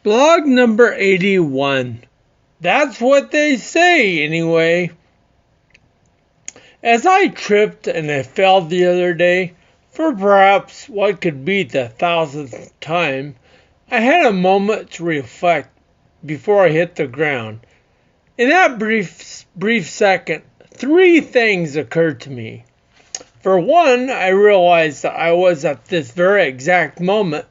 Blog number 81. That's what they say, anyway. As I tripped and I fell the other day, for perhaps what could be the 1000th time, I had a moment to reflect before I hit the ground. In that brief second, three things occurred to me. For one, I realized that I was at this very exact moment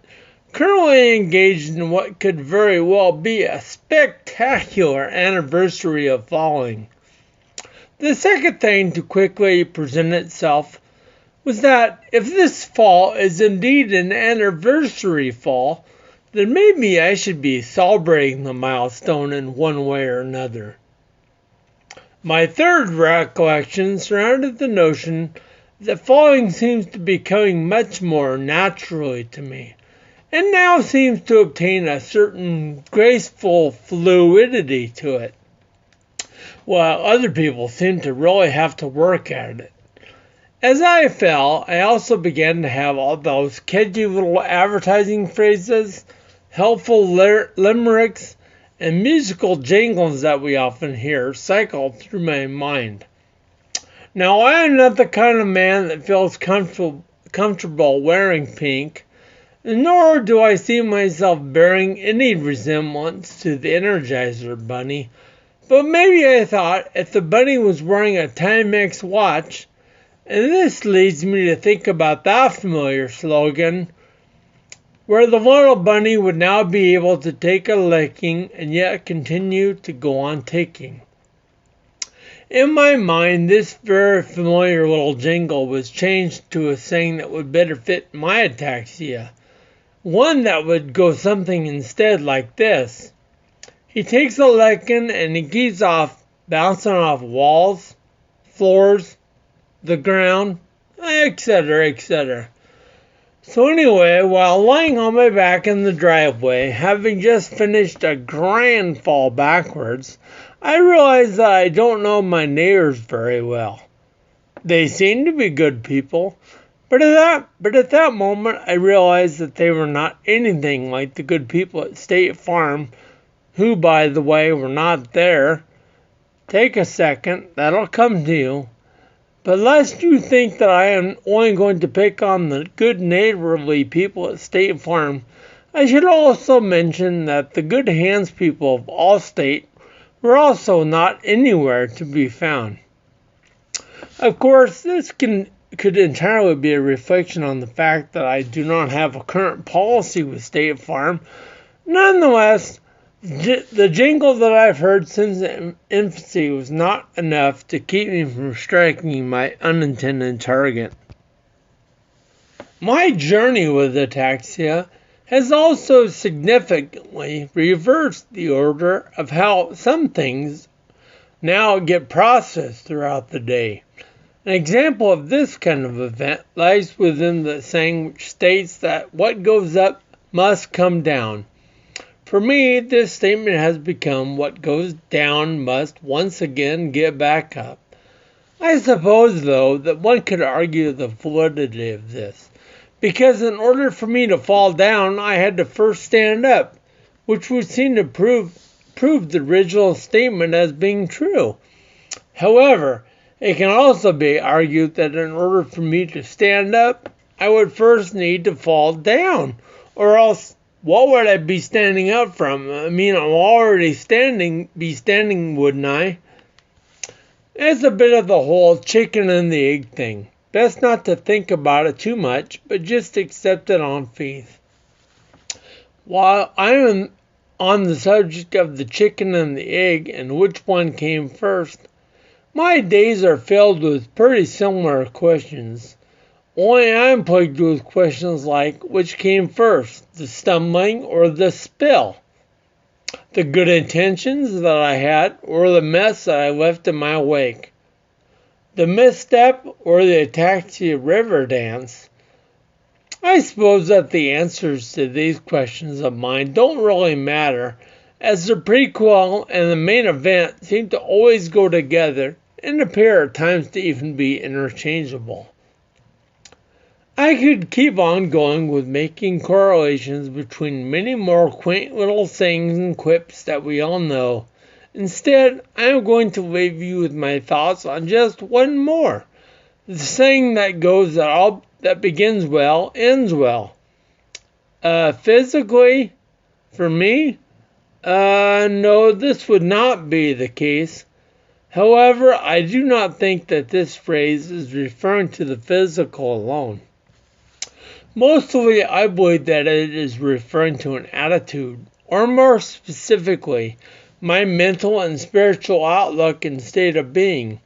currently engaged in what could very well be a spectacular anniversary of falling. The second thing to quickly present itself was that if this fall is indeed an anniversary fall, then maybe I should be celebrating the milestone in one way or another. My third recollection surrounded the notion that falling seems to be coming much more naturally to me, and now seems to obtain a certain graceful fluidity to it, while other people seem to really have to work at it. As I fell, I also began to have all those catchy little advertising phrases, helpful limericks, and musical jingles that we often hear cycle through my mind. Now, I am not the kind of man that feels comfortable wearing pink, nor do I see myself bearing any resemblance to the Energizer Bunny, but maybe I thought if the bunny was wearing a Timex watch, and this leads me to think about that familiar slogan, where the little bunny would now be able to take a licking and yet continue to go on ticking. In my mind, this very familiar little jingle was changed to a saying that would better fit my ataxia. One that would go something instead like this. He takes a licking and he keeps off bouncing off walls, floors, the ground, etc., etc. So anyway, while lying on my back in the driveway, having just finished a grand fall backwards, I realized that I don't know my neighbors very well. They seem to be good people, but at that moment I realized that they were not anything like the good people at State Farm, who, by the way, were not there. Take a second, that'll come to you. But lest you think that I am only going to pick on the good neighborly people at State Farm, I should also mention that the good hands people of Allstate were also not anywhere to be found. Of course, this could entirely be a reflection on the fact that I do not have a current policy with State Farm. Nonetheless, the jingle that I've heard since infancy was not enough to keep me from striking my unintended target. My journey with ataxia has also significantly reversed the order of how some things now get processed throughout the day. An example of this kind of event lies within the saying which states that what goes up must come down. For me, this statement has become what goes down must once again get back up. I suppose, though, that one could argue the validity of this, because in order for me to fall down, I had to first stand up, which would seem to prove the original statement as being true. However, it can also be argued that in order for me to stand up, I would first need to fall down, or else what would I be standing up from? I mean, I'm already standing, wouldn't I? It's a bit of the whole chicken and the egg thing. Best not to think about it too much, but just accept it on faith. While I am on the subject of the chicken and the egg and which one came first, my days are filled with pretty similar questions. Only I'm plagued with questions like, which came first, the stumbling or the spill? The good intentions that I had or the mess that I left in my wake? The misstep or the ataxia river dance? I suppose that the answers to these questions of mine don't really matter, as the prequel and the main event seem to always go together and appear at times to even be interchangeable. I could keep on going with making correlations between many more quaint little sayings and quips that we all know. Instead, I am going to leave you with my thoughts on just one more. The saying that goes that all that begins well ends well. Physically, for me, no, this would not be the case. However, I do not think that this phrase is referring to the physical alone. Mostly, I believe that it is referring to an attitude, or more specifically, my mental and spiritual outlook and state of being.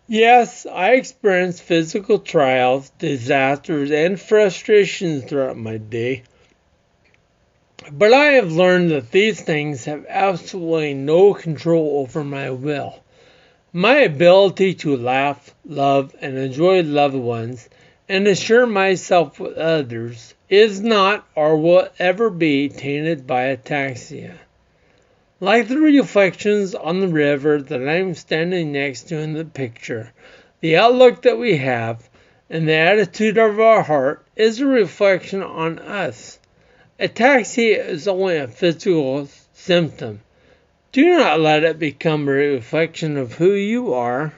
Yes, I experienced physical trials, disasters, and frustrations throughout my day. But I have learned that these things have absolutely no control over my will. My ability to laugh, love, and enjoy loved ones, and assure myself with others, is not or will ever be tainted by ataxia. Like the reflections on the river that I am standing next to in the picture, the outlook that we have and the attitude of our heart is a reflection on us. Ataxia is only a physical symptom. Do not let it become a reflection of who you are.